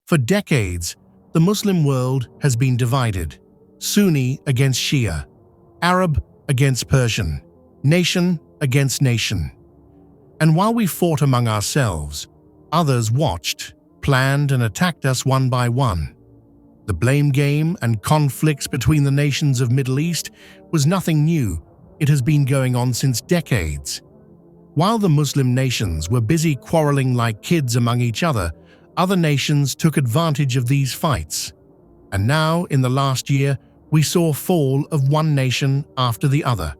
For decades, the Muslim world has been divided: Sunni against Shia, Arab against Persian, nation against nation. And while we fought among ourselves, others watched, planned, and attacked us one by one. The blame game and conflicts between the nations of Middle East was nothing new. It has been going on since decades. While the Muslim nations were busy quarreling like kids among each other nations took advantage of these fights. And now, in the last year, we saw fall of one nation after the other.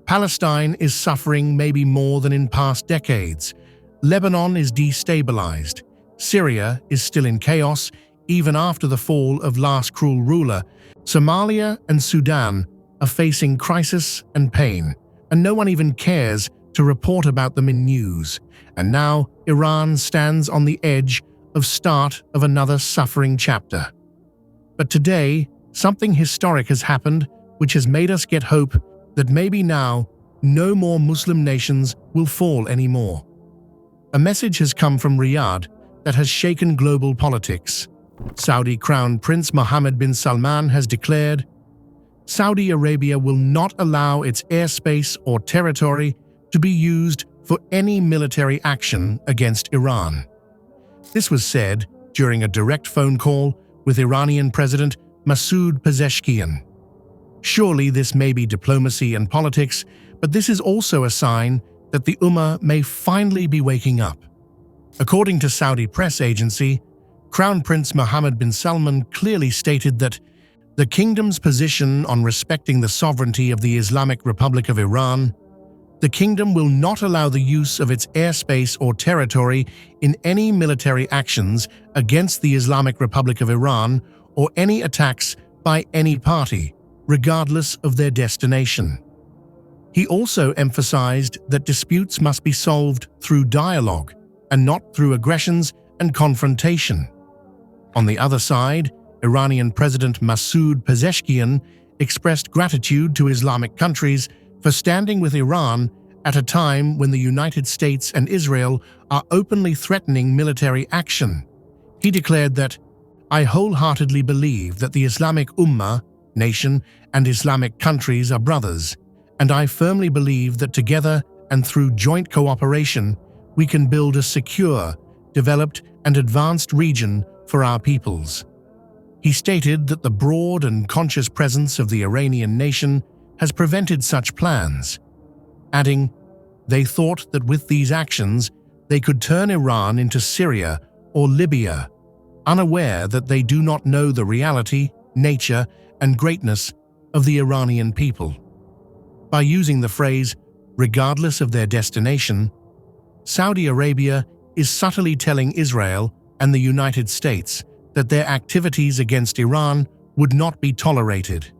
Palestine is suffering maybe more than in past decades. Lebanon is destabilized. Syria is still in chaos, even after the fall of last cruel ruler. Somalia and Sudan are facing crisis and pain, and no one even cares to report about them in news. And now, Iran stands on the edge of start of another suffering chapter. But today, something historic has happened which has made us get hope that maybe now no more Muslim nations will fall anymore. A message has come from Riyadh that has shaken global politics. Saudi Crown Prince Mohammed bin Salman has declared, Saudi Arabia will not allow its airspace or territory to be used for any military action against Iran. This was said during a direct phone call with Iranian President Masoud Pezeshkian. Surely this may be diplomacy and politics, but this is also a sign that the Ummah may finally be waking up. According to Saudi press agency, Crown Prince Mohammed bin Salman clearly stated that the kingdom's position on respecting the sovereignty of the Islamic Republic of Iran, the kingdom will not allow the use of its airspace or territory in any military actions against the Islamic Republic of Iran or any attacks by any party, regardless of their destination. He also emphasized that disputes must be solved through dialogue and not through aggressions and confrontation. On the other side, Iranian President Masoud Pezeshkian expressed gratitude to Islamic countries for standing with Iran at a time when the United States and Israel are openly threatening military action. He declared that, I wholeheartedly believe that the Islamic Ummah, nation, and Islamic countries are brothers, and I firmly believe that together and through joint cooperation, we can build a secure, developed, and advanced region for our peoples. He stated that the broad and conscious presence of the Iranian nation has prevented such plans, adding, they thought that with these actions they could turn Iran into Syria or Libya, unaware that they do not know the reality, nature, and greatness of the Iranian people. By using the phrase, regardless of their destination, Saudi Arabia is subtly telling Israel and the United States that their activities against Iran would not be tolerated.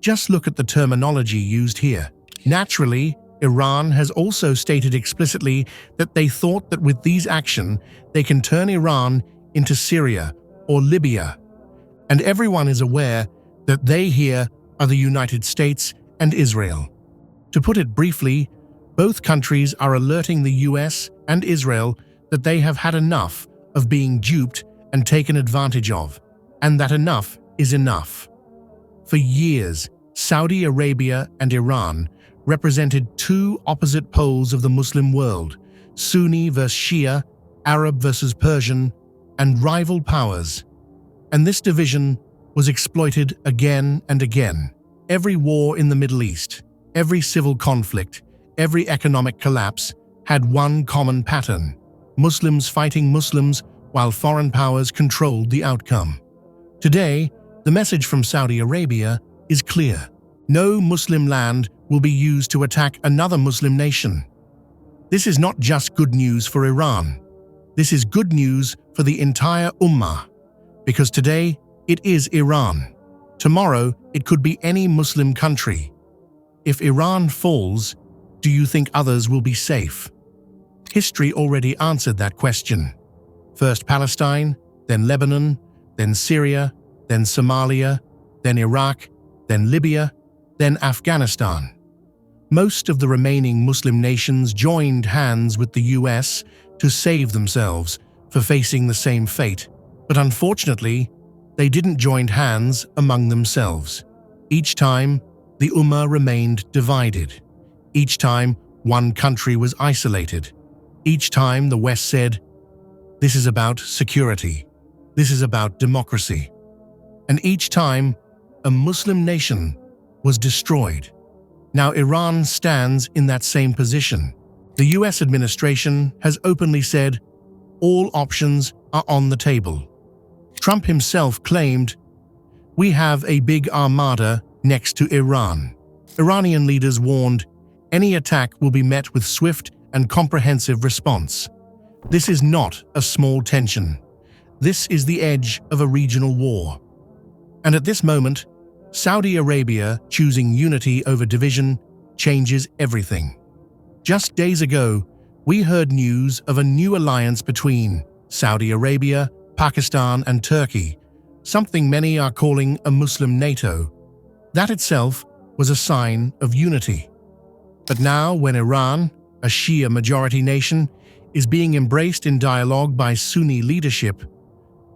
Just look at the terminology used here. Naturally, Iran has also stated explicitly that they thought that with these actions they can turn Iran into Syria or Libya. And everyone is aware that they here are the United States and Israel. To put it briefly, both countries are alerting the US and Israel that they have had enough of being duped and taken advantage of, and that enough is enough. For years, Saudi Arabia and Iran represented two opposite poles of the Muslim world, Sunni versus Shia, Arab versus Persian, and rival powers. And this division was exploited again and again. Every war in the Middle East, every civil conflict, every economic collapse had one common pattern: Muslims fighting Muslims while foreign powers controlled the outcome. Today, the message from Saudi Arabia is clear. No Muslim land will be used to attack another Muslim nation. This is not just good news for Iran. This is good news for the entire Ummah, because today it is Iran. Tomorrow it could be any Muslim country. If Iran falls, do you think others will be safe? History already answered that question. First Palestine, then Lebanon, then Syria, then Somalia, then Iraq, then Libya, then Afghanistan. Most of the remaining Muslim nations joined hands with the US to save themselves for facing the same fate. But unfortunately, they didn't join hands among themselves. Each time, the Ummah remained divided. Each time, one country was isolated. Each time, the West said, "This is about security. This is about democracy." And each time, a Muslim nation was destroyed. Now Iran stands in that same position. The US administration has openly said, all options are on the table. Trump himself claimed, "We have a big armada next to Iran." Iranian leaders warned, any attack will be met with swift and comprehensive response. This is not a small tension. This is the edge of a regional war. And at this moment, Saudi Arabia choosing unity over division changes everything. Just days ago, we heard news of a new alliance between Saudi Arabia, Pakistan, and Turkey, something many are calling a Muslim NATO. That itself was a sign of unity. But now, when Iran, a Shia majority nation, is being embraced in dialogue by Sunni leadership,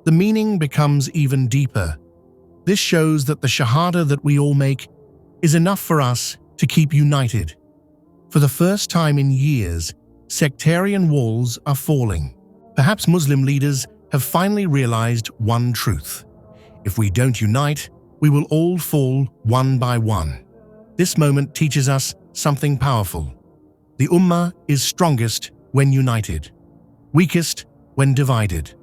the meaning becomes even deeper. This shows that the shahada that we all make is enough for us to keep united. For the first time in years, sectarian walls are falling. Perhaps Muslim leaders have finally realized one truth. If we don't unite, we will all fall one by one. This moment teaches us something powerful. The Ummah is strongest when united, weakest when divided.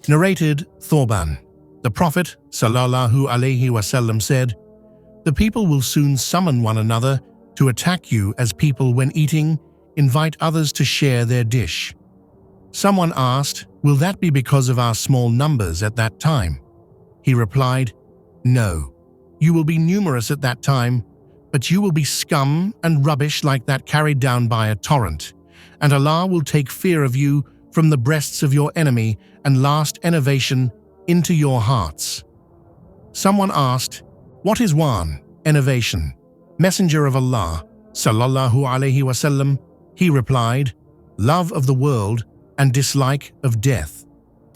Narrated Thorban. The Prophet ﷺ said, "The people will soon summon one another to attack you as people when eating invite others to share their dish." Someone asked, "Will that be because of our small numbers at that time?" He replied, "No. You will be numerous at that time, but you will be scum and rubbish like that carried down by a torrent, and Allah will take fear of you from the breasts of your enemy and last enervation into your hearts." Someone asked, "What is one enervation?" Messenger of Allah, ﷺ, he replied, "Love of the world and dislike of death."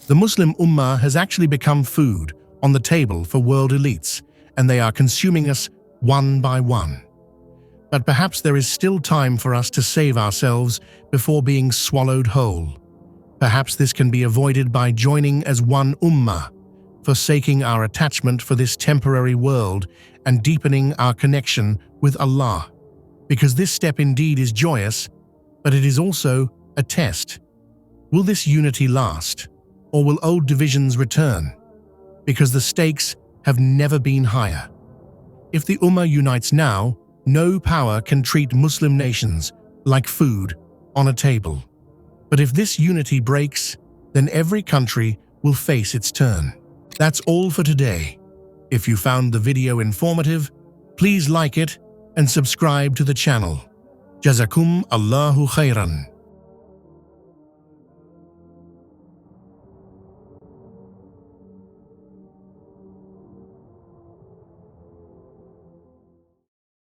The Muslim Ummah has actually become food on the table for world elites, and they are consuming us one by one. But perhaps there is still time for us to save ourselves before being swallowed whole. Perhaps this can be avoided by joining as one Ummah, forsaking our attachment for this temporary world and deepening our connection with Allah. Because this step indeed is joyous, but it is also a test. Will this unity last, or will old divisions return? Because the stakes have never been higher. If the Ummah unites now, no power can treat Muslim nations like food on a table. But if this unity breaks, then every country will face its turn. That's all for today. If you found the video informative, please like it and subscribe to the channel. Jazakum Allahu khairan.